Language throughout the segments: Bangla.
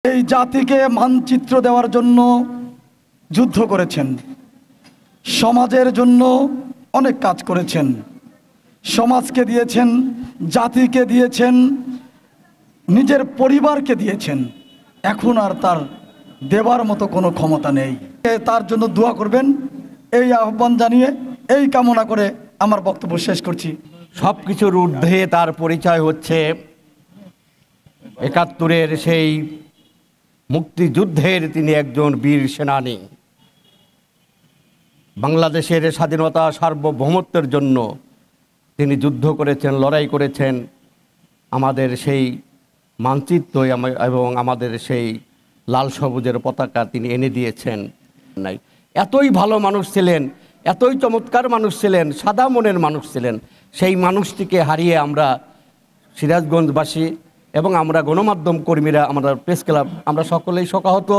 এই জাতিকে মানচিত্র দেওয়ার জন্য যুদ্ধ করেছেন, সমাজের জন্য অনেক কাজ করেছেন, সমাজকে দিয়েছেন, জাতিকে দিয়েছেন, নিজের পরিবারকে দিয়েছেন। এখন আর তার দেবার মতো কোনো ক্ষমতা নেই। তার জন্য দোয়া করবেন এই আহ্বান জানিয়ে, এই কামনা করে আমার বক্তব্য শেষ করছি। সব কিছুর ঊর্ধ্বে তার পরিচয় হচ্ছে ৭১-এর সেই মুক্তিযুদ্ধের তিনি একজন বীর সেনানী। বাংলাদেশের স্বাধীনতা সার্বভৌমত্বের জন্য তিনি যুদ্ধ করেছেন, লড়াই করেছেন। আমাদের সেই মানচিত্র এবং আমাদের সেই লাল সবুজের পতাকা তিনি এনে দিয়েছেন। এতই ভালো মানুষ ছিলেন, এতই চমৎকার মানুষ ছিলেন, সাদা মনের মানুষ ছিলেন। সেই মানুষটিকে হারিয়ে আমরা সিরাজগঞ্জবাসী এবং আমরা গণমাধ্যম কর্মীরা, আমরা প্রেস ক্লাব, আমরা সকলেই শোকাহত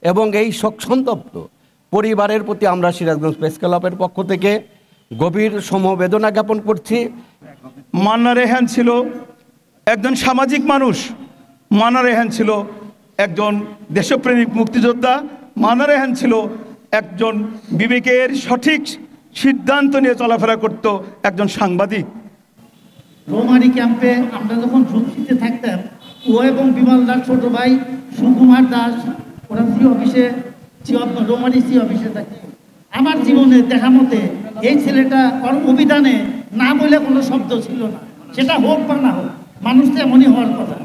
এবং এই শোকসন্তপ্ত পরিবারের প্রতি আমরা সিরাজগঞ্জ প্রেস ক্লাবের পক্ষ থেকে গভীর সমবেদনা জ্ঞাপন করছি। মান্না রেহান ছিল একজন সামাজিক মানুষ, মান্না রেহান ছিল একজন দেশপ্রেমিক মুক্তিযোদ্ধা, মান্না রেহান ছিল একজন বিবেকের সঠিক সিদ্ধান্ত নিয়ে চলাফেরা করত একজন সাংবাদিক। রৌমারী ক্যাম্পে আমরা যখন ঝুঁকিতে থাকতাম, ও এবং বিমল দাস ছোট ভাই সুকুমার দাস ওরা সি অফিসে, রৌমারী সি অফিসে থাকত। আমার জীবনে দেখা মতে এই ছেলেটা ওর অভিধানে না বলে কোনো শব্দ ছিল না, সেটা হোক বা না হোক, মানুষ তো এমনই হওয়ার কথা।